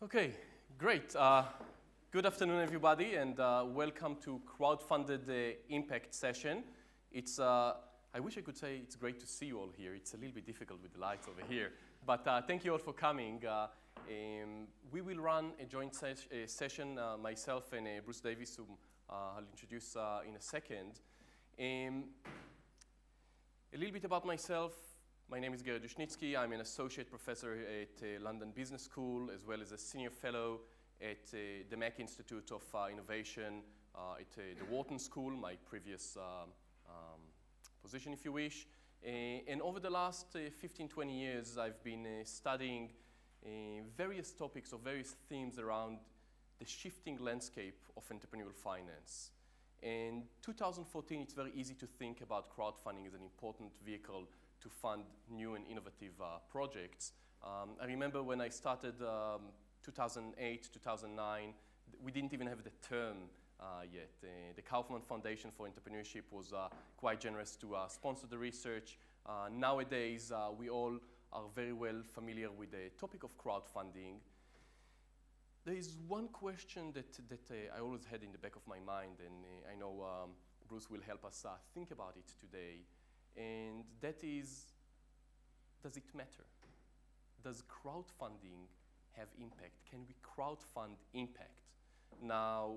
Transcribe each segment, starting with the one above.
Okay, great. Good afternoon, everybody, and welcome to Crowdfunded Impact Session. It's, I wish I could say it's great to see you all here. It's a little bit difficult with the lights over here, but thank you all for coming. We will run a joint session, myself and Bruce Davis, whom I'll introduce in a second. A little bit about myself. My name is Gary Dushnitsky. I'm an associate professor at London Business School, as well as a senior fellow at the Mack Institute of Innovation at the Wharton School, my previous position, if you wish. And over the last 15, 20 years, I've been studying various topics or various themes around the shifting landscape of entrepreneurial finance. In 2014, it's very easy to think about crowdfunding as an important vehicle to fund new and innovative projects. I remember when I started 2008, 2009, we didn't even have the term yet. The Kaufman Foundation for Entrepreneurship was quite generous to sponsor the research. Nowadays, we all are very well familiar with the topic of crowdfunding. There is one question that I always had in the back of my mind, and I know Bruce will help us think about it today. And that is, does it matter? Does crowdfunding have impact? Can we crowdfund impact? Now,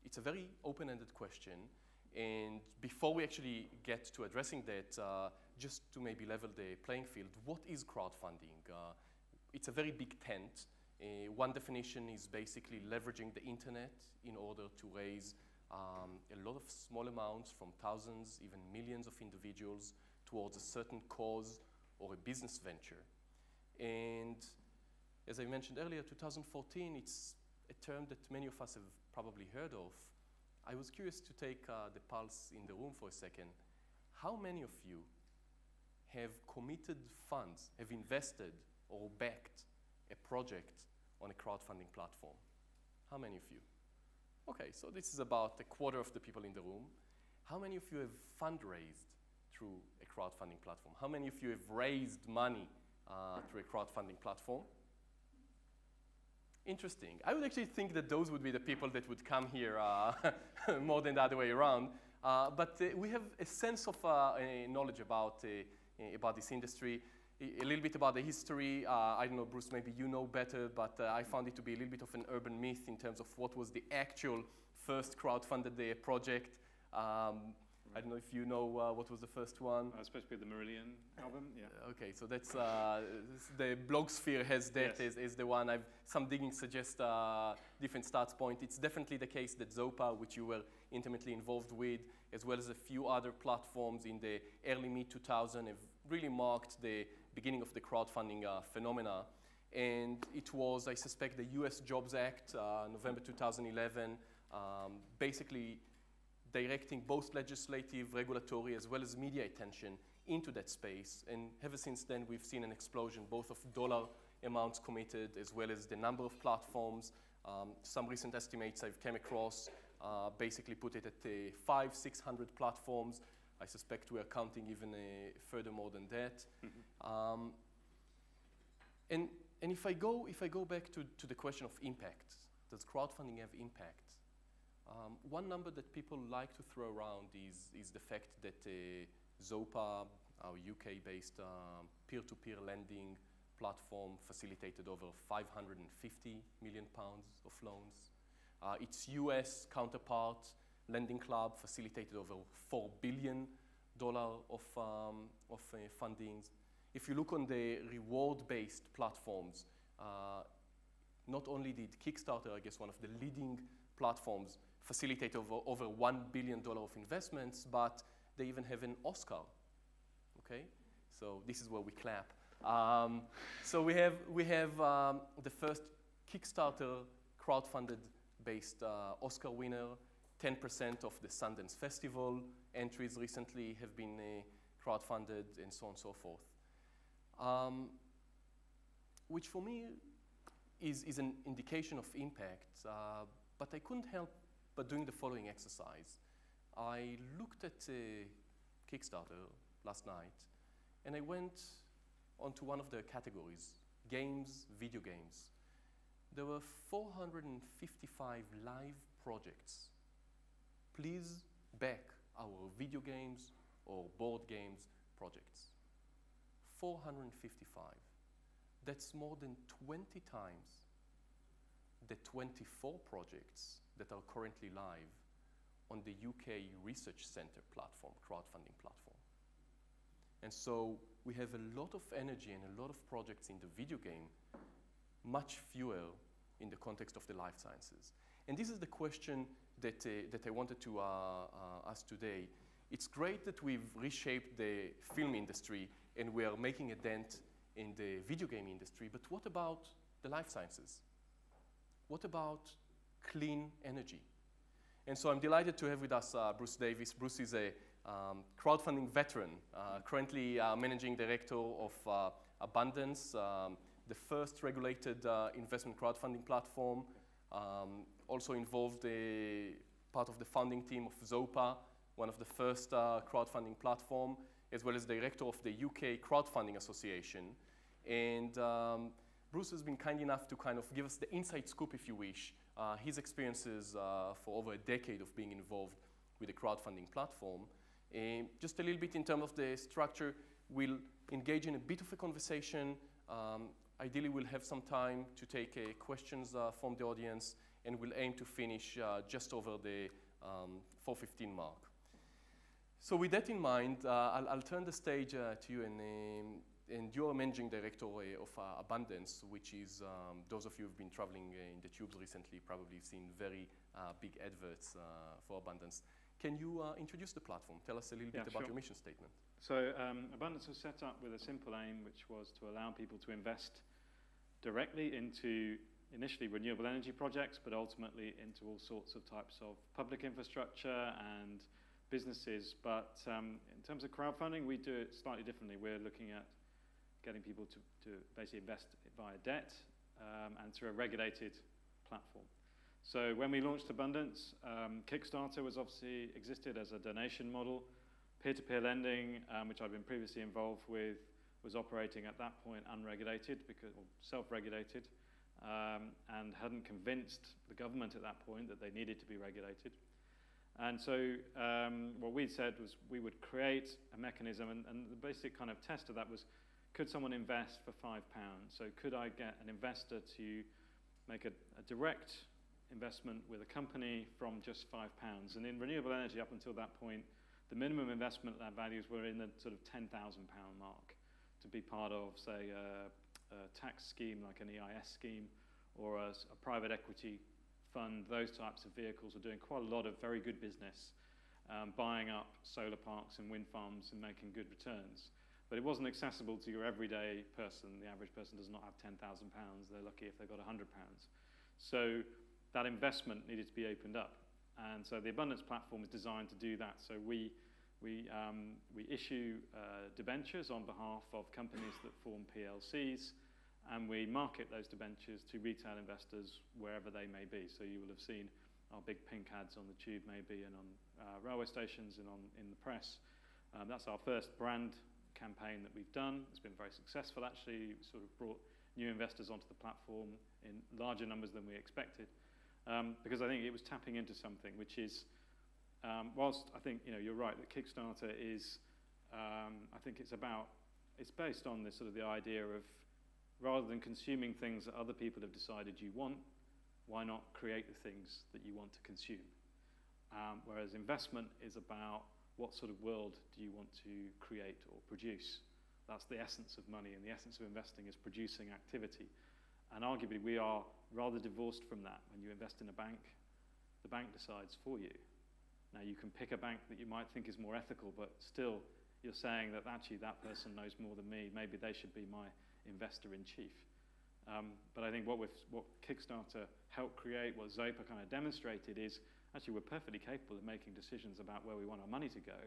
it's a very open-ended question. And before we actually get to addressing that, just to maybe level the playing field, what is crowdfunding? It's a very big tent. One definition is basically leveraging the internet in order to raise a lot of small amounts from thousands, even millions of individuals towards a certain cause or a business venture. And as I mentioned earlier, 2014, it's a term that many of us have probably heard of. I was curious to take the pulse in the room for a second. How many of you have committed funds, have invested or backed a project on a crowdfunding platform? How many of you? Okay, so this is about a quarter of the people in the room. How many of you have fundraised through a crowdfunding platform? How many of you have raised money through a crowdfunding platform? Interesting. I would actually think that those would be the people that would come here more than the other way around. But we have a sense of knowledge about this industry. A little bit about the history. I don't know, Bruce, maybe you know better, but I found it to be a little bit of an urban myth in terms of what was the actual first crowdfunded project. I don't know if you know what was the first one. Supposed to be the Marillion album, yeah. Okay, so that's, the blogosphere has that as the one. Some digging suggests different starts point. It's definitely the case that Zopa, which you were intimately involved with, as well as a few other platforms in the early mid-2000s have really marked the beginning of the crowdfunding phenomena. And it was, I suspect, the US Jobs Act, November 2011, basically directing both legislative, regulatory, as well as media attention into that space. And ever since then, we've seen an explosion, both of dollar amounts committed, as well as the number of platforms. Some recent estimates I've come across basically put it at 500-600 platforms. I suspect we are counting even further more than that. Mm-hmm. And if I go back to the question of impact, does crowdfunding have impact? One number that people like to throw around is the fact that Zopa, our UK-based peer-to-peer lending platform, facilitated over 550 million pounds of loans. Its US counterpart, Lending Club, facilitated over $4 billion of fundings. If you look on the reward-based platforms, not only did Kickstarter, I guess one of the leading platforms, facilitate over $1 billion of investments, but they even have an Oscar, okay? So this is where we clap. So we have the first Kickstarter crowdfunded-based Oscar winner, 10% of the Sundance Festival entries recently have been crowdfunded, and so on and so forth. Which for me is an indication of impact, but I couldn't help but doing the following exercise. I looked at Kickstarter last night, and I went onto one of the categories, games, video games. there were 455 live projects. Please back our video games or board games projects. 455. That's more than 20 times the 24 projects that are currently live on the UK Research Centre platform, crowdfunding platform. And so we have a lot of energy and a lot of projects in the video game, much fewer in the context of the life sciences. And this is the question that I wanted to ask today. It's great that we've reshaped the film industry and we are making a dent in the video game industry, but what about the life sciences? What about clean energy? And so I'm delighted to have with us Bruce Davis. Bruce is a crowdfunding veteran, currently managing director of Abundance, the first regulated investment crowdfunding platform, also involved part of the founding team of Zopa, one of the first crowdfunding platform, as well as director of the UK Crowdfunding Association. And Bruce has been kind enough to kind of give us the inside scoop, if you wish, his experiences for over a decade of being involved with the crowdfunding platform. Just a little bit in terms of the structure, we'll engage in a bit of a conversation. Ideally, we'll have some time to take questions from the audience, and we'll aim to finish just over the 4:15 mark. So with that in mind, I'll turn the stage to you, and you're a managing director of Abundance, which is, those of you who've been traveling in the tubes recently probably have seen very big adverts for Abundance. Can you introduce the platform? Tell us a little bit about your mission statement. So Abundance was set up with a simple aim, which was to allow people to invest directly into initially renewable energy projects, but ultimately into all sorts of types of public infrastructure and businesses. But in terms of crowdfunding, we do it slightly differently. We're looking at getting people to basically invest via debt and through a regulated platform. So when we launched Abundance, Kickstarter was obviously existed as a donation model. Peer-to-peer lending, which I'd been previously involved with, was operating at that point unregulated, or self-regulated, and hadn't convinced the government at that point that they needed to be regulated. And so what we said was we would create a mechanism, and the basic kind of test of that was, could someone invest for £5? So could I get an investor to make a direct investment with a company from just £5? And in renewable energy, up until that point, the minimum investment values were in the sort of £10,000 mark to be part of, say, a tax scheme like an EIS scheme or a private equity fund. Those types of vehicles are doing quite a lot of very good business, buying up solar parks and wind farms and making good returns. But it wasn't accessible to your everyday person. The average person does not have £10,000. They're lucky if they've got £100. So that investment needed to be opened up. And so the Abundance platform is designed to do that. So we issue debentures on behalf of companies that form PLCs, and we market those debentures to retail investors wherever they may be. So you will have seen our big pink ads on the tube maybe, and on railway stations and in the press. That's our first brand campaign that we've done. It's been very successful actually. We sort of brought new investors onto the platform in larger numbers than we expected. Because I think it was tapping into something, which is, whilst I think you're right that Kickstarter is, I think it's based on this sort of the idea of, rather than consuming things that other people have decided you want, why not create the things that you want to consume? Whereas investment is about what sort of world do you want to create or produce? That's the essence of money, and the essence of investing is producing activity. And arguably, we are rather divorced from that. When you invest in a bank, the bank decides for you. Now, you can pick a bank that you might think is more ethical, but still, you're saying that actually that person knows more than me. Maybe they should be my investor-in-chief. But I think what Kickstarter helped create, what Zopa kind of demonstrated is, actually, we're perfectly capable of making decisions about where we want our money to go.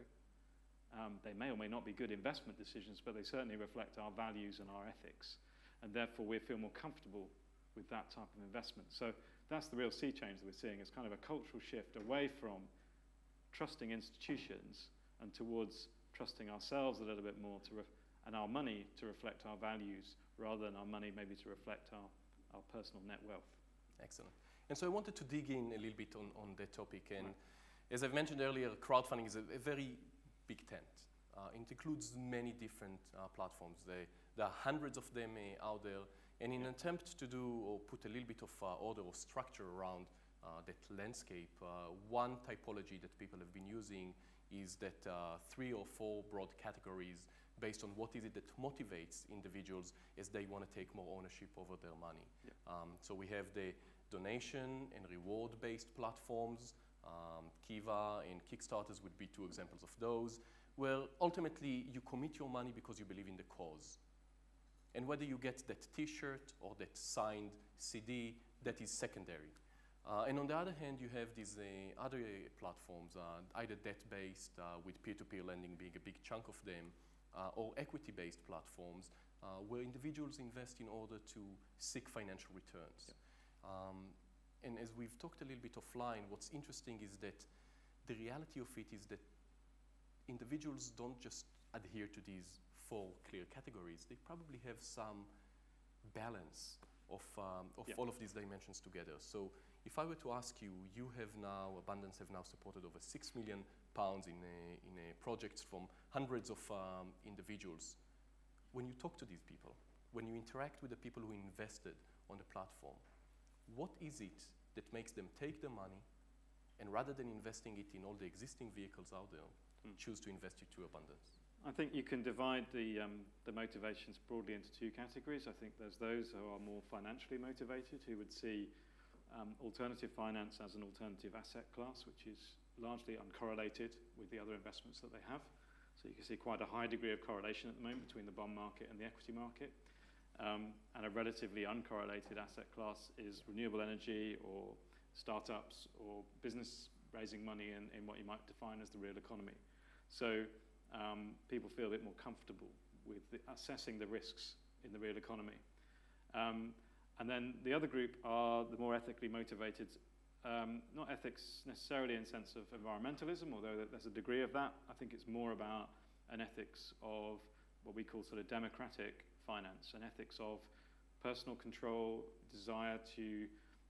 They may or may not be good investment decisions, but they certainly reflect our values and our ethics. And therefore, we feel more comfortable with that type of investment. So that's the real sea change that we're seeing. It's kind of a cultural shift away from trusting institutions and towards trusting ourselves a little bit more and our money to reflect our values, rather than our money maybe to reflect our our personal net wealth. Excellent. And so I wanted to dig in a little bit on that topic. And as I've mentioned earlier, crowdfunding is a very big tent. It includes many different platforms. There are hundreds of them out there. And in an attempt to do or put a little bit of order or structure around that landscape, one typology that people have been using is that 3 or 4 broad categories based on what is it that motivates individuals as they want to take more ownership over their money. So we have the donation and reward-based platforms. Kiva and Kickstarters would be 2 examples of those, where ultimately you commit your money because you believe in the cause. And whether you get that T-shirt or that signed CD, that is secondary. And on the other hand, you have these other platforms, either debt-based, with peer-to-peer lending being a big chunk of them, or equity-based platforms, where individuals invest in order to seek financial returns. And as we've talked a little bit offline, what's interesting is that the reality of it is that individuals don't just adhere to these 4 clear categories. They probably have some balance of all of these dimensions together. So if I were to ask you, you have now, Abundance have now supported over £6 million in projects from hundreds of individuals. When you talk to these people, when you interact with the people who invested on the platform, what is it that makes them take the money and rather than investing it in all the existing vehicles out there, choose to invest it to Abundance? I think you can divide the motivations broadly into 2 categories. I think there's those who are more financially motivated, who would see alternative finance as an alternative asset class, which is largely uncorrelated with the other investments that they have. So you can see quite a high degree of correlation at the moment between the bond market and the equity market. And a relatively uncorrelated asset class is renewable energy or startups or business raising money in what you might define as the real economy. So people feel a bit more comfortable with assessing the risks in the real economy. And then the other group are the more ethically motivated, not ethics necessarily in the sense of environmentalism, although there's a degree of that. I think it's more about an ethics of what we call sort of democratic finance, an ethics of personal control, desire to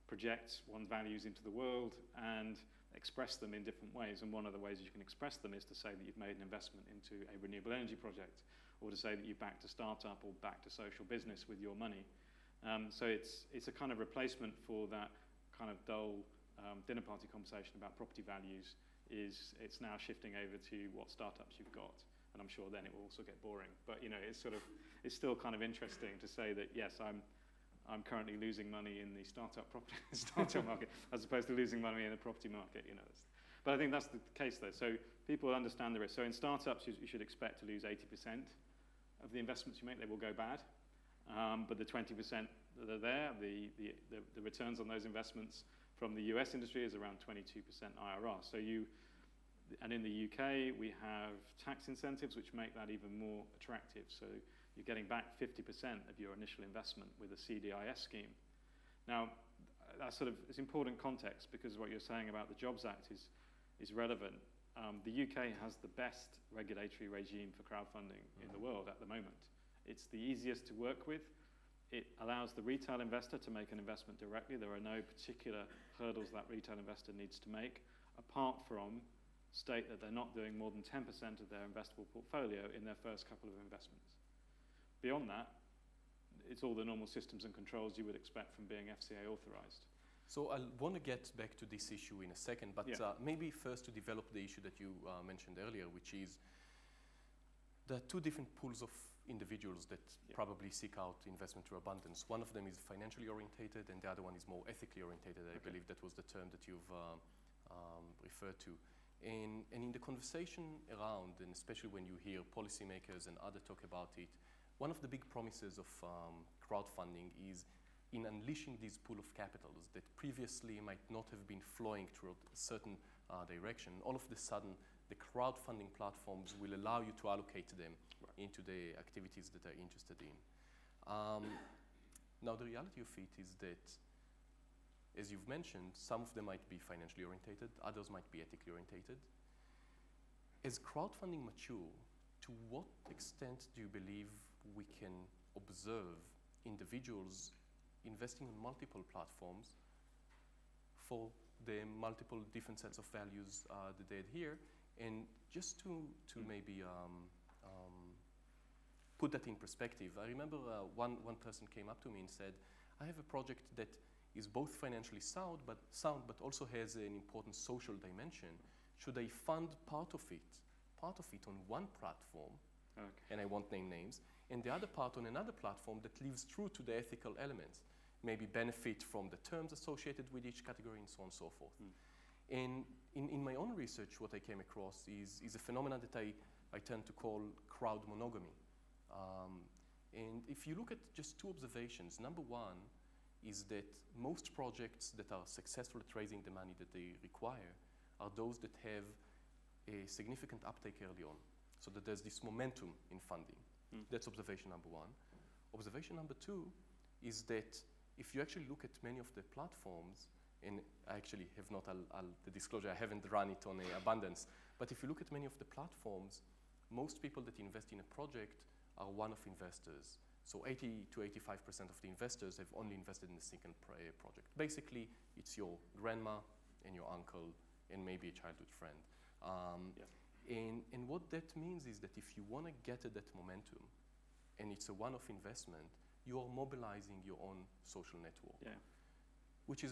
project one's values into the world and express them in different ways. And one of the ways you can express them is to say that you've made an investment into a renewable energy project, or to say that you've backed a startup or backed a social business with your money. So it's a kind of replacement for that kind of dull dinner party conversation about property values. It's now shifting over to what startups you've got. And I'm sure then it will also get boring. But you know, it's still kind of interesting to say that yes, I'm currently losing money in the startup market as opposed to losing money in the property market. You know, but I think that's the case though. So people understand the risk. So in startups, you should expect to lose 80% of the investments you make. They will go bad, but the 20% that are there, the returns on those investments from the US industry is around 22% IRR. So and in the UK, we have tax incentives which make that even more attractive. So you're getting back 50% of your initial investment with a CDIS scheme. Now, that's it's important context because what you're saying about the Jobs Act is relevant. The UK has the best regulatory regime for crowdfunding in the world at the moment. It's the easiest to work with. It allows the retail investor to make an investment directly. There are no particular hurdles that retail investor needs to make, apart from state that they're not doing more than 10% of their investable portfolio in their first couple of investments. Beyond that, it's all the normal systems and controls you would expect from being FCA authorized. So I want to get back to this issue in a second, but maybe first to develop the issue that you mentioned earlier, which is there are 2 different pools of individuals that probably seek out investment through Abundance. One of them is financially orientated and the other one is more ethically orientated. I believe that was the term that you've referred to. And in the conversation around, and especially when you hear policymakers and others talk about it, one of the big promises of crowdfunding is in unleashing this pool of capitals that previously might not have been flowing through a certain direction. All of a sudden, the crowdfunding platforms will allow you to allocate them into the activities that they're interested in. Now, the reality of it is that, as you've mentioned, some of them might be financially orientated, others might be ethically orientated. As crowdfunding mature, to what extent do you believe we can observe individuals investing on multiple platforms for the multiple different sets of values that they had here. And just to maybe put that in perspective, I remember one person came up to me and said, I have a project that is both financially sound but also has an important social dimension. Should I fund part of it on one platform, and I won't name names, and the other part on another platform that lives true to the ethical elements, maybe benefit from the terms associated with each category and so on and so forth. And in my own research, what I came across is a phenomenon that I tend to call crowd monogamy. And if you look at just two observations, number one is that most projects that are successful at raising the money that they require are those that have a significant uptake early on, so that there's this momentum in funding. That's observation number one. Observation number two is that if you actually look at many of the platforms, and I actually have not, the disclosure, I haven't run it on abundance, but if you look at many of the platforms, most people that invest in a project are one-off investors. So 80 to 85% of the investors have only invested in a single project. Basically, it's your grandma and your uncle and maybe a childhood friend. And what that means is that if you want to get at that momentum, and it's a one-off investment, you are mobilizing your own social network, which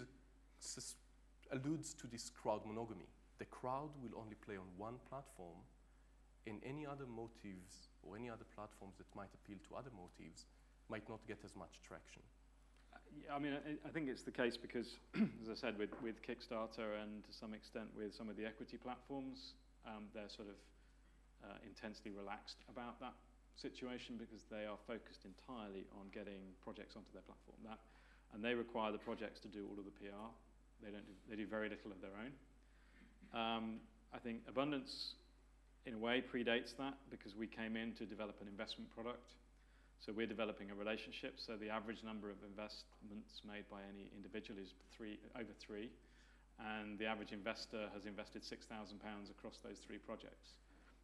alludes to this crowd monogamy. The crowd will only play on one platform, and any other motives or any other platforms that might appeal to other motives might not get as much traction. I mean, I think it's the case because, as I said, with Kickstarter and to some extent with some of the equity platforms, they're sort of intensely relaxed about that situation because they are focused entirely on getting projects onto their platform. And they require the projects to do all of the PR. They do very little of their own. I think Abundance, in a way, predates that because we came in to develop an investment product. So we're developing a relationship. So the average number of investments made by any individual is over three. And the average investor has invested £6,000 across those three projects.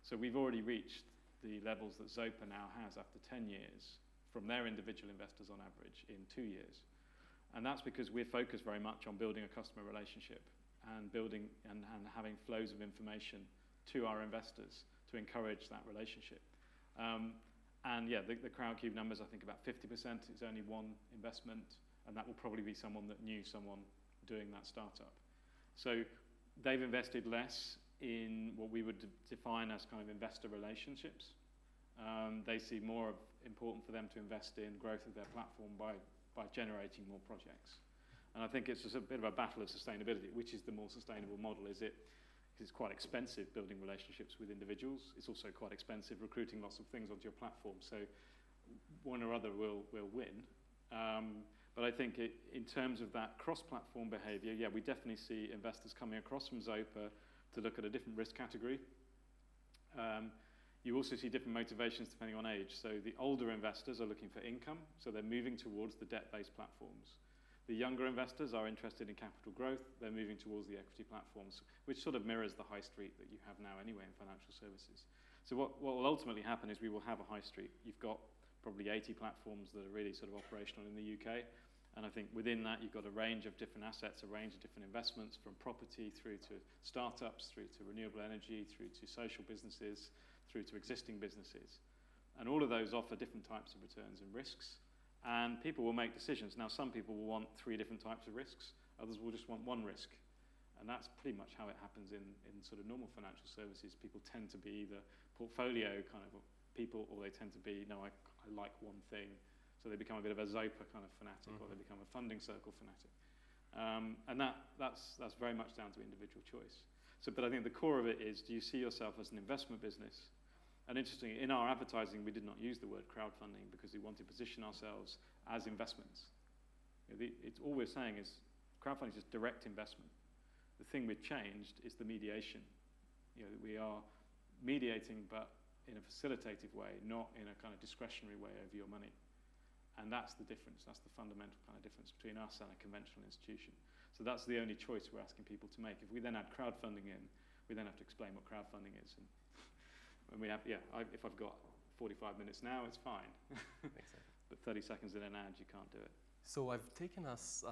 So we've already reached the levels that Zopa now has after 10 years from their individual investors on average in 2 years. And that's because we're focused very much on building a customer relationship and building and having flows of information to our investors to encourage that relationship. And yeah, the Crowdcube numbers, I think about 50% is only one investment, and that will probably be someone that knew someone doing that startup. So they've invested less in what we would define as kind of investor relationships. They see more important for them to invest in growth of their platform by generating more projects. And I think it's just a bit of a battle of sustainability. Which is the more sustainable model? Is it? It's quite expensive building relationships with individuals. It's also quite expensive recruiting lots of things onto your platform. So one or other will win. But I think in terms of that cross-platform behavior, yeah, we definitely see investors coming across from Zopa to look at a different risk category. You also see different motivations depending on age. So the older investors are looking for income, so they're moving towards the debt-based platforms. The younger investors are interested in capital growth. They're moving towards the equity platforms, which sort of mirrors the high street that you have now anyway in financial services. So what will ultimately happen is we will have a high street. You've got probably 80 platforms that are really sort of operational in the UK. And I think within that, you've got a range of different assets, a range of different investments, from property through to startups, through to renewable energy, through to social businesses, through to existing businesses. And all of those offer different types of returns and risks. And people will make decisions. Now, some people will want 3 different types of risks. Others will just want one risk. And that's pretty much how it happens in sort of normal financial services. People tend to be either portfolio kind of people, or they tend to be, no, I like one thing. So they become a bit of a Zopa kind of fanatic, or they become a funding circle fanatic. And that's very much down to individual choice. So, but I think the core of it is, do you see yourself as an investment business? And interestingly, in our advertising, we did not use the word crowdfunding because we wanted to position ourselves as investments. It's all we're saying is crowdfunding is just direct investment. The thing we've changed is the mediation. We are mediating, but in a facilitative way, not in a kind of discretionary way over your money. And that's the difference. That's the fundamental kind of difference between us and a conventional institution. So that's the only choice we're asking people to make. If we then add crowdfunding in, we then have to explain what crowdfunding is. And we have, if I've got 45 minutes now, it's fine. But 30 seconds in an ad, you can't do it. So I've taken us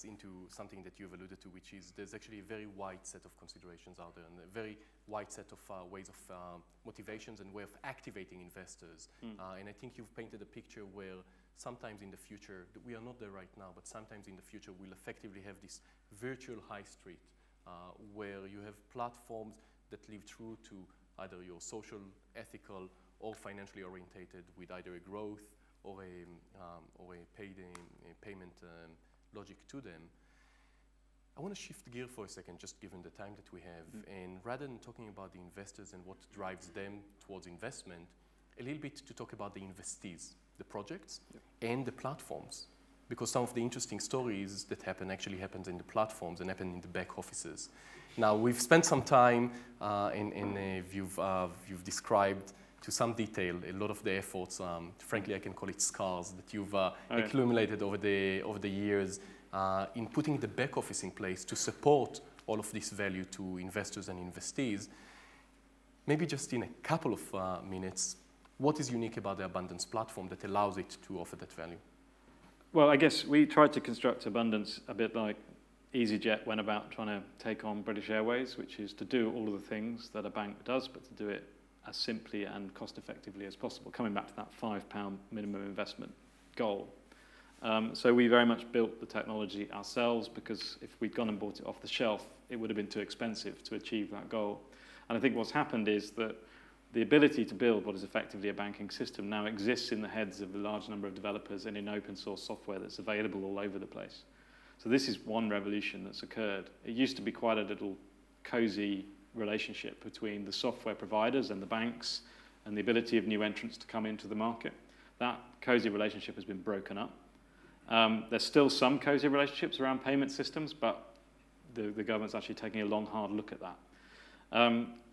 into something that you've alluded to, which is there's actually a very wide set of considerations out there and a very wide set of ways of motivations and way of activating investors. And I think you've painted a picture where sometimes in the future, we are not there right now, but sometimes in the future we'll effectively have this virtual high street where you have platforms that live true to either your social, ethical, or financially orientated with either a growth or a payment logic to them. I want to shift gear for a second, just given the time that we have, and rather than talking about the investors and what drives them towards investment, a little bit to talk about the investees, the projects, and the platforms. Because some of the interesting stories that actually happens in the platforms and happen in the back offices. Now, we've spent some time, and you've described to some detail a lot of the efforts, frankly I can call it scars, that you've accumulated over the years in putting the back office in place to support all of this value to investors and investees. Maybe just in a couple of minutes, what is unique about the Abundance platform that allows it to offer that value? Well, I guess we tried to construct Abundance a bit like EasyJet went about trying to take on British Airways, which is to do all of the things that a bank does, but to do it as simply and cost effectively as possible, coming back to that £5 minimum investment goal. So we very much built the technology ourselves, because if we'd gone and bought it off the shelf, it would have been too expensive to achieve that goal. And I think what's happened is that the ability to build what is effectively a banking system now exists in the heads of a large number of developers and in open source software that's available all over the place. So this is one revolution that's occurred. It used to be quite a little cozy relationship between the software providers and the banks and the ability of new entrants to come into the market. That cozy relationship has been broken up. There's still some cozy relationships around payment systems, but the government's actually taking a long, hard look at that.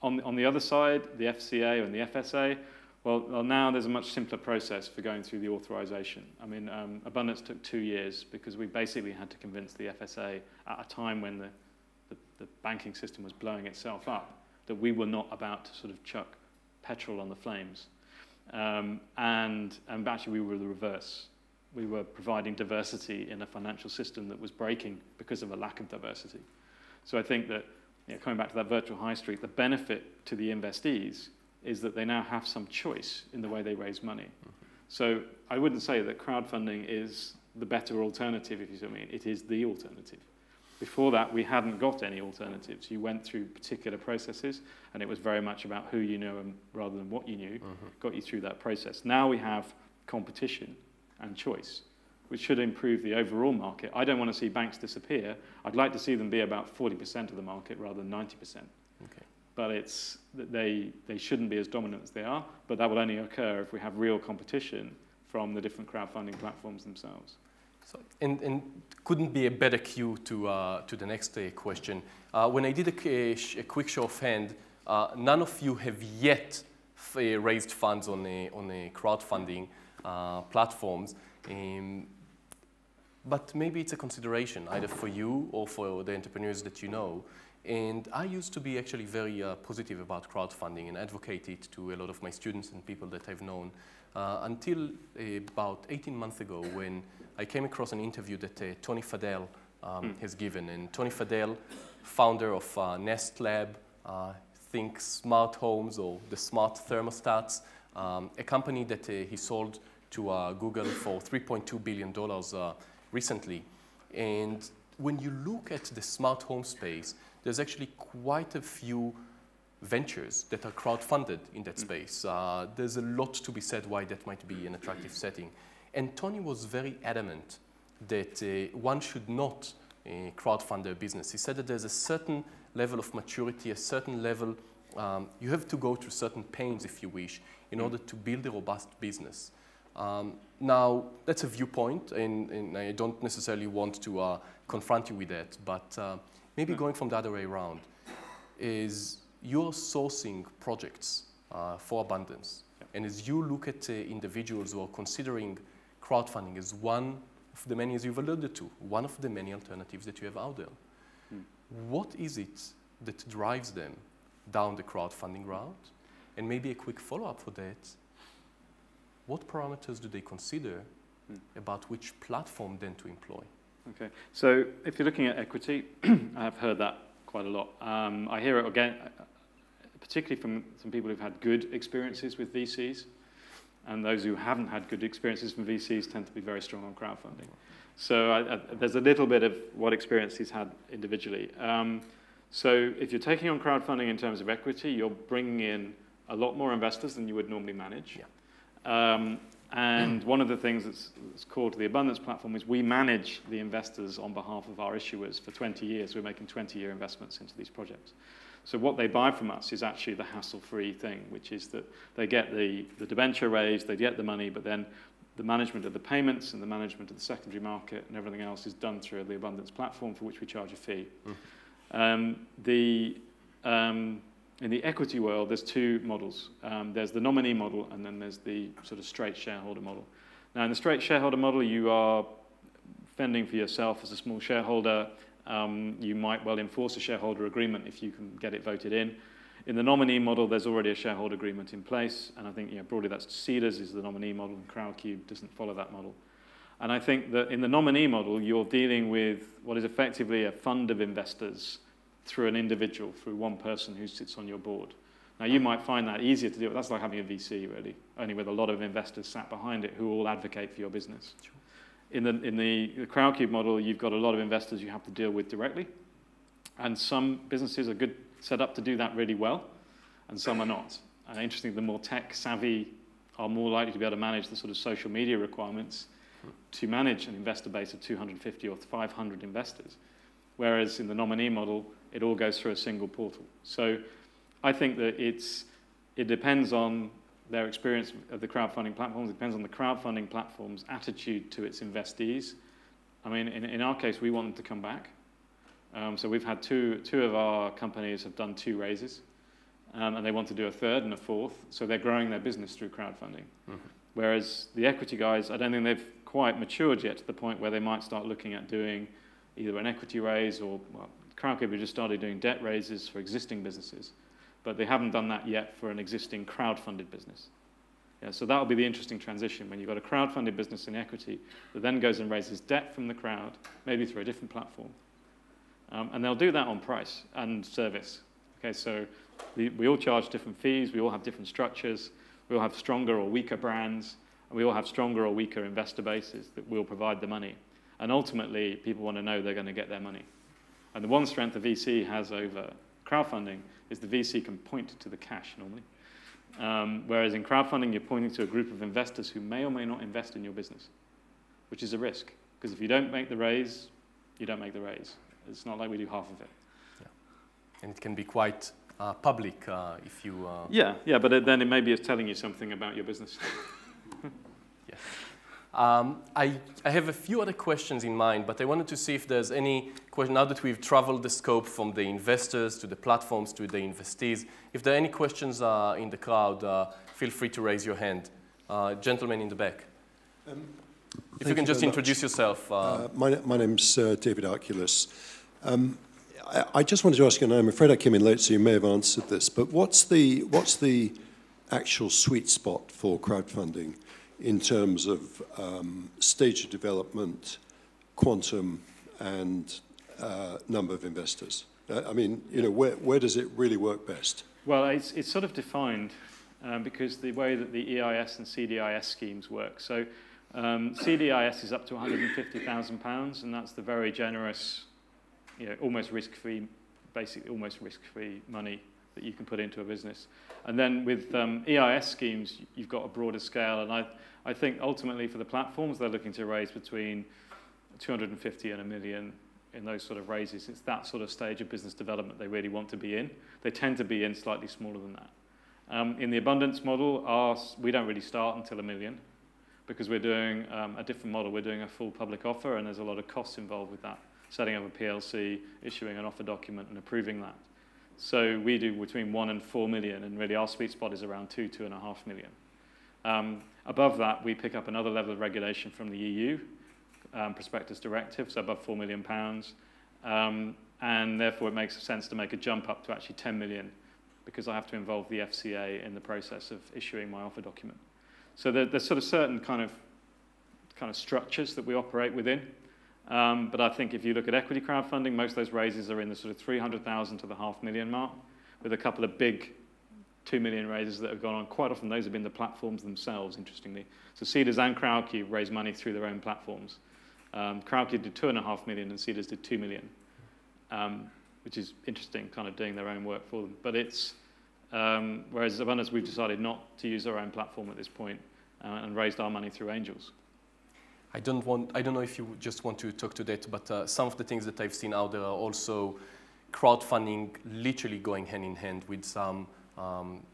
On the other side, the FCA and the FSA, well, now there's a much simpler process for going through the authorization. I mean, Abundance took 2 years because we basically had to convince the FSA at a time when the banking system was blowing itself up that we were not about to sort of chuck petrol on the flames. And actually we were the reverse. We were providing diversity in a financial system that was breaking because of a lack of diversity. So I think that, coming back to that virtual high street, the benefit to the investees is that they now have some choice in the way they raise money. So I wouldn't say that crowdfunding is the better alternative, if you see what I mean. It is the alternative. Before that, we hadn't got any alternatives. You went through particular processes, and it was very much about who you know rather than what you knew, got you through that process. Now we have competition and choice, which should improve the overall market. I don't want to see banks disappear. I'd like to see them be about 40% of the market rather than 90%. Okay. But they shouldn't be as dominant as they are, but that will only occur if we have real competition from the different crowdfunding platforms themselves. So, and couldn't be a better cue to the next question. When I did a quick show of hand, none of you have yet raised funds on a crowdfunding platforms, but maybe it's a consideration either for you or for the entrepreneurs that you know. And I used to be actually very positive about crowdfunding and advocate it to a lot of my students and people that I've known until about 18 months ago, when I came across an interview that Tony Fadell has given. And Tony Fadell, founder of Nest Lab, Think Smart Homes, or the Smart Thermostats, a company that he sold to Google for $3.2 billion recently. And when you look at the smart home space, there's actually quite a few ventures that are crowdfunded in that space. There's a lot to be said why that might be an attractive setting. And Tony was very adamant that one should not crowdfund their business. He said that there's a certain level of maturity, a certain level, you have to go through certain pains, if you wish, in order to build a robust business. Now, that's a viewpoint, and I don't necessarily want to confront you with that, but maybe going from the other way around, is you're sourcing projects for Abundance. And as you look at individuals who are considering crowdfunding as one of the many, as you've alluded to, one of the many alternatives that you have out there, what is it that drives them down the crowdfunding route? And maybe a quick follow-up for that, what parameters do they consider about which platform then to employ. Okay, so if you're looking at equity, I've heard that quite a lot. I hear it again, particularly from some people who've had good experiences with VCs, and those who haven't had good experiences from VCs tend to be very strong on crowdfunding. So there's a little bit of what experience he's had individually. So if you're taking on crowdfunding in terms of equity, you're bringing in a lot more investors than you would normally manage. Yeah. And one of the things that's core to the Abundance platform is we manage the investors on behalf of our issuers for 20 years. We're making 20-year investments into these projects. So what they buy from us is actually the hassle-free thing, which is that they get the debenture raised, they get the money, but then the management of the payments and the management of the secondary market and everything else is done through the Abundance platform, for which we charge a fee. In the equity world, there's two models. There's the nominee model, and then there's the sort of straight shareholder model. Now, in the straight shareholder model, you are fending for yourself as a small shareholder. You might well enforce a shareholder agreement if you can get it voted in. In the nominee model, there's already a shareholder agreement in place, and I think broadly that's Cedars is the nominee model, and Crowdcube doesn't follow that model. And I think that in the nominee model, you're dealing with what is effectively a fund of investors through an individual, through one person who sits on your board. Now, you might find that easier to do. That's like having a VC, really, only with a lot of investors sat behind it who all advocate for your business. Sure. In the Crowdcube model, you've got a lot of investors you have to deal with directly, and some businesses are good set up to do that really well, and some are not. And interestingly, the more tech-savvy are more likely to be able to manage the sort of social media requirements to manage an investor base of 250 or 500 investors, whereas in the nominee model, it all goes through a single portal. So I think that it depends on their experience of the crowdfunding platforms. It depends on the crowdfunding platform's attitude to its investees. I mean, in our case, we want them to come back. So we've had two of our companies have done 2 raises, and they want to do a third and a fourth. So they're growing their business through crowdfunding. Whereas the equity guys, I don't think they've quite matured yet to the point where they might start looking at doing either an equity raise or, well, Crowdcube just started doing debt raises for existing businesses, but they haven't done that yet for an existing crowdfunded business. Yeah, so that'll be the interesting transition when you've got a crowdfunded business in equity that then goes and raises debt from the crowd, maybe through a different platform. And they'll do that on price and service. Okay, so we all charge different fees, we all have different structures, we all have stronger or weaker brands, and we all have stronger or weaker investor bases that will provide the money. And ultimately, people want to know they're going to get their money. And the one strength the VC has over crowdfunding is the VC can point to the cash normally. Whereas in crowdfunding, you're pointing to a group of investors who may or may not invest in your business, which is a risk. Because if you don't make the raise, you don't make the raise. It's not like we do half of it. Yeah. And it can be quite public if you... Yeah, but then it maybe is telling you something about your business. I have a few other questions in mind, but I wanted to see if there's any question, now that we've traveled the scope from the investors to the platforms to the investees, if there are any questions in the crowd, feel free to raise your hand. Gentleman in the back. If you can just introduce yourself. My name's David Arculus. I just wanted to ask you, and I'm afraid I came in late, so you may have answered this, but what's the actual sweet spot for crowdfunding in terms of stage of development, quantum, and number of investors? I mean, where does it really work best? Well, it's sort of defined because the way that the EIS and CDIS schemes work. So CDIS is up to £150,000, and that's the very generous, almost risk-free, basically almost risk-free money that you can put into a business. And then with EIS schemes, you've got a broader scale, and I think ultimately for the platforms, they're looking to raise between 250 and $1 million in those sort of raises. It's that sort of stage of business development they really want to be in. They tend to be in slightly smaller than that. In the Abundance model, we don't really start until $1 million because we're doing a different model. We're doing a full public offer, and there's a lot of costs involved with that. Setting up a PLC, issuing an offer document, and approving that. So we do between 1 and 4 million, and really our sweet spot is around 2.5 million. Above that, we pick up another level of regulation from the EU, Prospectus Directive, so above £4 million. And therefore, it makes sense to make a jump up to actually 10 million because I have to involve the FCA in the process of issuing my offer document. So there's sort of certain kind of kind of structures that we operate within. But I think if you look at equity crowdfunding, most of those raises are in the sort of 300,000 to the $500,000 mark, with a couple of big 2 million raises that have gone on. Quite often those have been the platforms themselves, interestingly. So Seedrs and Crowdcube raise money through their own platforms. Crowdcube did 2.5 million and Seedrs did 2 million, which is interesting, kind of doing their own work for them. But it's, whereas Abundance, we've decided not to use our own platform at this point and raised our money through angels. I don't know if you just want to talk to that, but some of the things that I've seen out there are also crowdfunding literally going hand in hand with some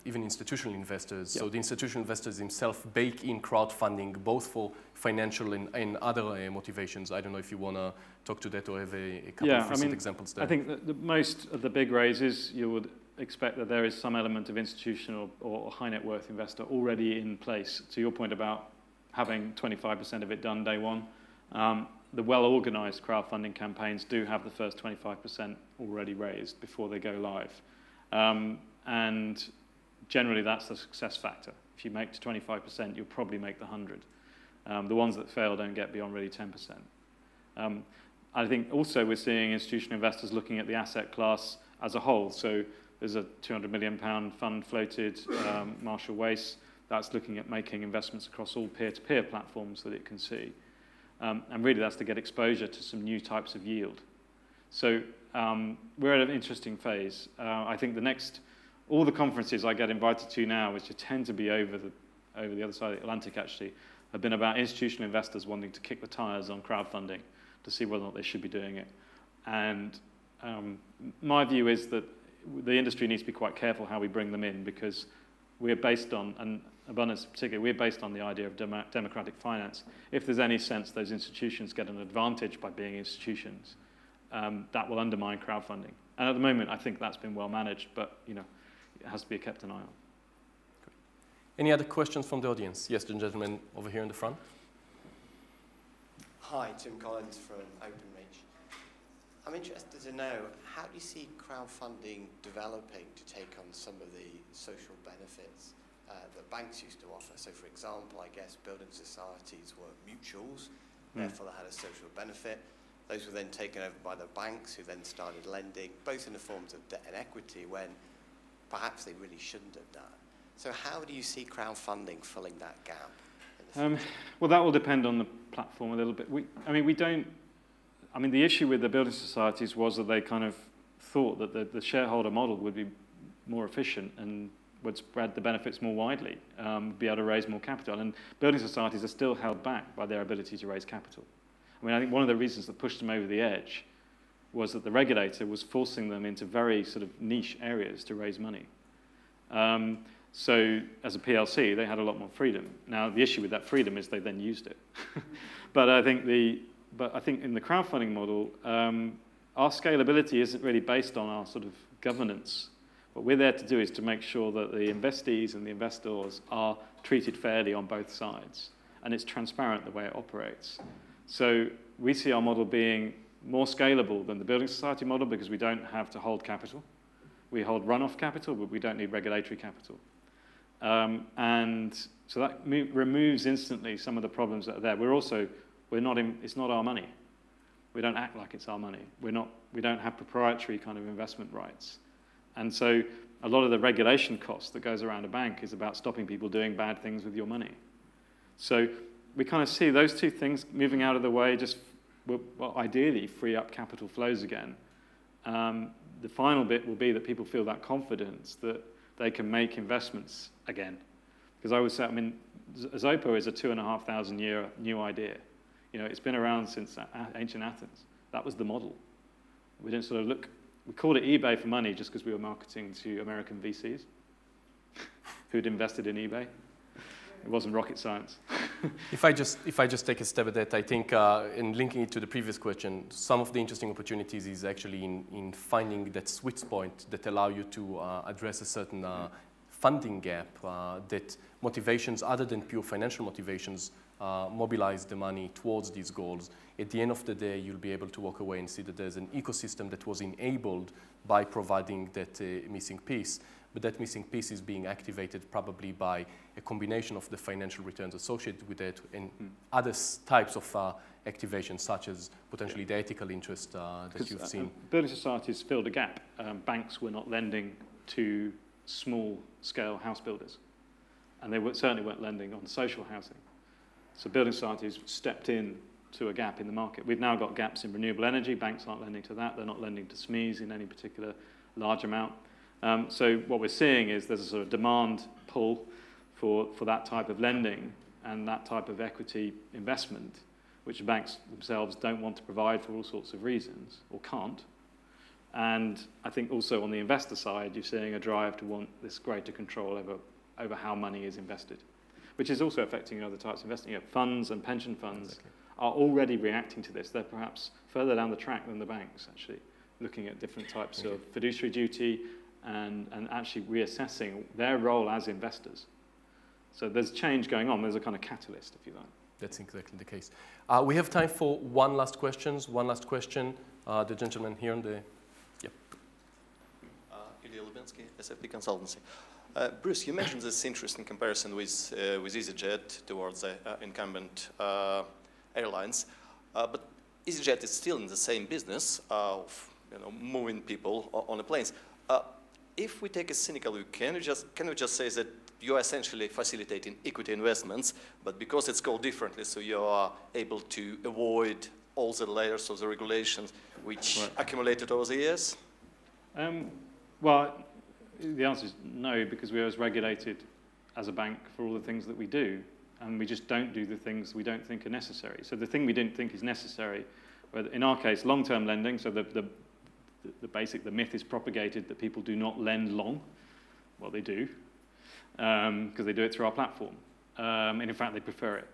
even institutional investors. Yep. So the institutional investors themselves bake in crowdfunding both for financial and other motivations. I don't know if you want to talk to that or have a couple of recent examples there. I think that most of the big raises, you would expect that there is some element of institutional or high net worth investor already in place. To your point about having 25% of it done day one, the well-organized crowdfunding campaigns do have the first 25% already raised before they go live. And generally that's the success factor. If you make to 25%, you'll probably make the 100. The ones that fail don't get beyond really 10%. I think also we're seeing institutional investors looking at the asset class as a whole. So there's a £200 million fund floated, Marshall Wace, that's looking at making investments across all peer-to-peer platforms that it can see. And really that's to get exposure to some new types of yield. So we're at an interesting phase. I think all the conferences I get invited to now, which tend to be over the other side of the Atlantic actually, have been about institutional investors wanting to kick the tires on crowdfunding to see whether or not they should be doing it. And my view is that the industry needs to be quite careful how we bring them in, because we're based on, and Abundance in particular, we're based on the idea of democratic finance. If there's any sense those institutions get an advantage by being institutions, that will undermine crowdfunding. And at the moment, I think that's been well managed, but it has to be kept an eye on. Any other questions from the audience? Yes, the gentleman over here in the front. Hi, Tim Collins from OpenReach. I'm interested to know, how do you see crowdfunding developing to take on some of the social benefits that banks used to offer? So, for example, I guess building societies were mutuals, therefore they had a social benefit. Those were then taken over by the banks, who then started lending, both in the forms of debt and equity, when perhaps they really shouldn't have done. So how do you see crowdfunding filling that gap? Well, that will depend on the platform a little bit. The issue with the building societies was that they kind of thought that the shareholder model would be more efficient and would spread the benefits more widely, be able to raise more capital. And building societies are still held back by their ability to raise capital. I think one of the reasons that pushed them over the edge was that the regulator was forcing them into very sort of niche areas to raise money. So as a PLC, they had a lot more freedom. Now, the issue with that freedom is they then used it. But I think in the crowdfunding model, our scalability isn't really based on our sort of governance. What we're there to do is to make sure that the investees and the investors are treated fairly on both sides. And it's transparent the way it operates. So we see our model being more scalable than the building society model because we don't have to hold capital. We hold runoff capital, but we don't need regulatory capital. And so that removes instantly some of the problems that are there. It's not our money. We don't act like it's our money. We don't have proprietary kind of investment rights. And so a lot of the regulation cost that goes around a bank is about stopping people doing bad things with your money. So we kind of see those two things moving out of the way, just will ideally free up capital flows again. The final bit will be that people feel that confidence that they can make investments again. Because I always say, Zopo is a 2,500-year new idea. It's been around since ancient Athens. That was the model. We didn't sort of we called it eBay for money just because we were marketing to American VCs who'd invested in eBay. It wasn't rocket science. If I just take a step at that, I think in linking it to the previous question, some of the interesting opportunities is actually in finding that sweet spot that allow you to address a certain funding gap, that motivations other than pure financial motivations mobilize the money towards these goals. At the end of the day, you'll be able to walk away and see that there's an ecosystem that was enabled by providing that missing piece. but that missing piece is being activated probably by a combination of the financial returns associated with it and other types of activations, such as potentially the ethical interest that you've seen. Building societies filled a gap. Banks were not lending to small-scale house builders, and they certainly weren't lending on social housing. So building societies stepped in to a gap in the market. We've now got gaps in renewable energy. Banks aren't lending to that. They're not lending to SMEs in any particular large amount. So what we're seeing is there's a sort of demand pull for that type of lending and that type of equity investment, which banks themselves don't want to provide for all sorts of reasons, or can't. And I think also on the investor side, you're seeing a drive to want this greater control over how money is invested, which is also affecting other types of investing. You know, funds and pension funds are already reacting to this. They're perhaps further down the track than the banks, actually, looking at different types of fiduciary duty and actually reassessing their role as investors. So there's change going on. There's a kind of catalyst, if you like. That's exactly the case. We have time for one last question. The gentleman here on the... Yep. Ilya Lubinsky, SAP Consultancy. Bruce, you mentioned this interesting comparison with EasyJet towards the incumbent airlines, but EasyJet is still in the same business of moving people on the planes. If we take a cynical view, can we just say that you are essentially facilitating equity investments, but because it's called differently, so you are able to avoid all the layers of the regulations which accumulated over the years? Well, the answer is no, because we are as regulated as a bank for all the things that we do, and we just don't do the things we don't think are necessary. So the thing we didn't think is necessary, in our case, long-term lending, so the myth is propagated that people do not lend long. Well, they do, because they do it through our platform. And in fact, they prefer it.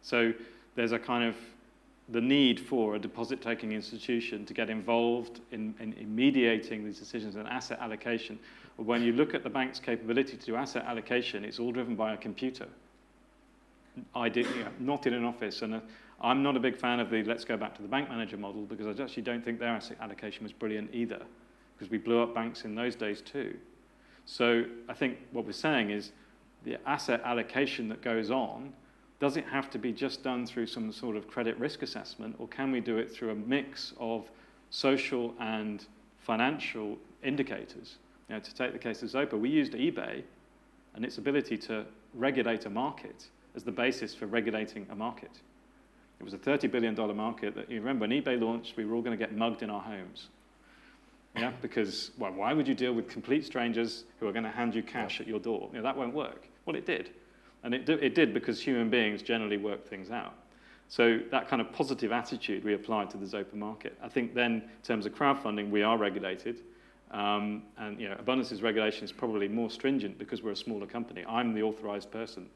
So there's a kind of the need for a deposit-taking institution to get involved in mediating these decisions and asset allocation. When you look at the bank's capability to do asset allocation, it's all driven by a computer. Not in an office. And I'm not a big fan of the let's go back to the bank manager model, because I actually don't think their asset allocation was brilliant either, because we blew up banks in those days too. So I think what we're saying is the asset allocation that goes on, does it have to be just done through some sort of credit risk assessment, or can we do it through a mix of social and financial indicators? To take the case of Zopa, we used eBay and its ability to regulate a market as the basis for regulating a market. It was a $30 billion market that, you remember, when eBay launched, we were all going to get mugged in our homes. Yeah, because why would you deal with complete strangers who are going to hand you cash at your door? That won't work. Well, it did. And it did because human beings generally work things out. So that kind of positive attitude we applied to the Zopa market. I think then, in terms of crowdfunding, we are regulated. And Abundance's regulation is probably more stringent because we're a smaller company. I'm the authorized person.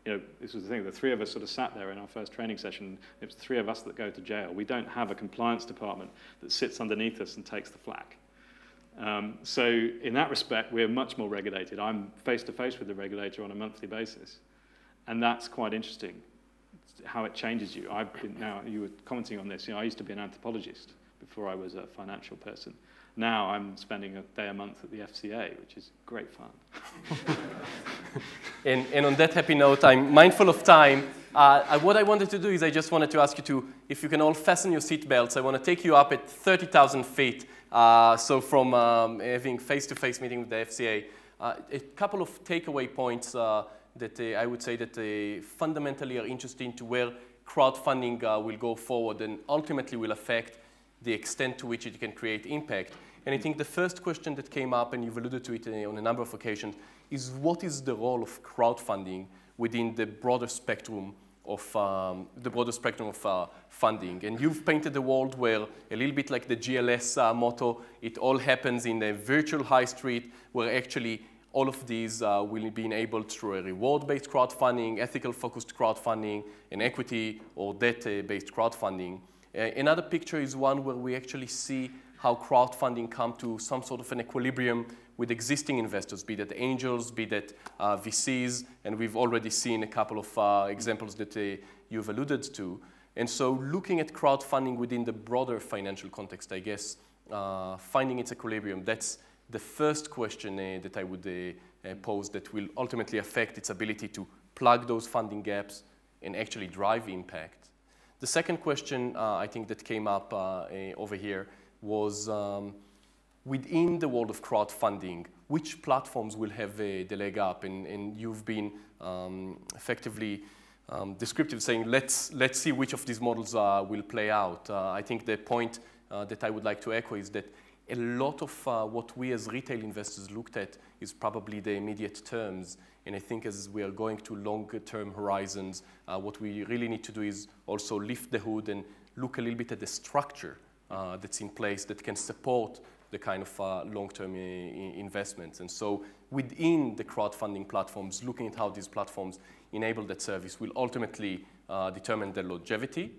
This was the thing. The three of us sort of sat there in our first training session. It was the three of us that go to jail. We don't have a compliance department that sits underneath us and takes the flak. So in that respect, we're much more regulated. I'm face-to-face with the regulator on a monthly basis. And that's quite interesting, how it changes you. You were commenting on this. I used to be an anthropologist before I was a financial person. Now I'm spending a day a month at the FCA, which is great fun. And on that happy note, I'm mindful of time. What I wanted to do is I just wanted to ask you to, if you can all fasten your seatbelts, I want to take you up at 30,000 feet. So from having face-to-face meeting with the FCA, a couple of takeaway points that I would say that fundamentally are interesting to where crowdfunding will go forward and ultimately will affect the extent to which it can create impact. And I think the first question that came up, and you've alluded to it on a number of occasions, is what is the role of crowdfunding within the broader spectrum of funding? And you've painted a world where, a little bit like the GLS motto, it all happens in a virtual high street where actually all of these will be enabled through a reward-based crowdfunding, ethical-focused crowdfunding, and equity or debt-based crowdfunding. Another picture is one where we actually see how crowdfunding come to some sort of an equilibrium with existing investors, be that angels, be that VCs, and we've already seen a couple of examples that you've alluded to. And so looking at crowdfunding within the broader financial context, I guess, finding its equilibrium, that's the first question that I would pose that will ultimately affect its ability to plug those funding gaps and actually drive impact. The second question I think that came up over here was within the world of crowdfunding, which platforms will have the leg up? And you've been effectively descriptive, saying let's see which of these models will play out. I think the point that I would like to echo is that a lot of what we as retail investors looked at is probably the immediate terms. And I think as we are going to longer-term horizons, what we really need to do is also lift the hood and look a little bit at the structure that's in place that can support the kind of long-term investments. And so within the crowdfunding platforms, looking at how these platforms enable that service will ultimately determine the longevity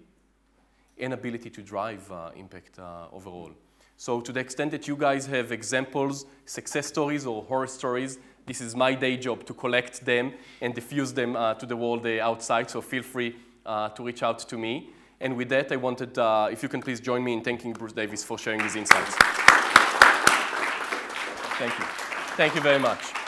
and ability to drive impact overall. So to the extent that you guys have examples, success stories, or horror stories, this is my day job to collect them and diffuse them to the world outside, so feel free to reach out to me. And with that, I wanted, if you can please join me in thanking Bruce Davis for sharing his insights. Thank you. Thank you very much.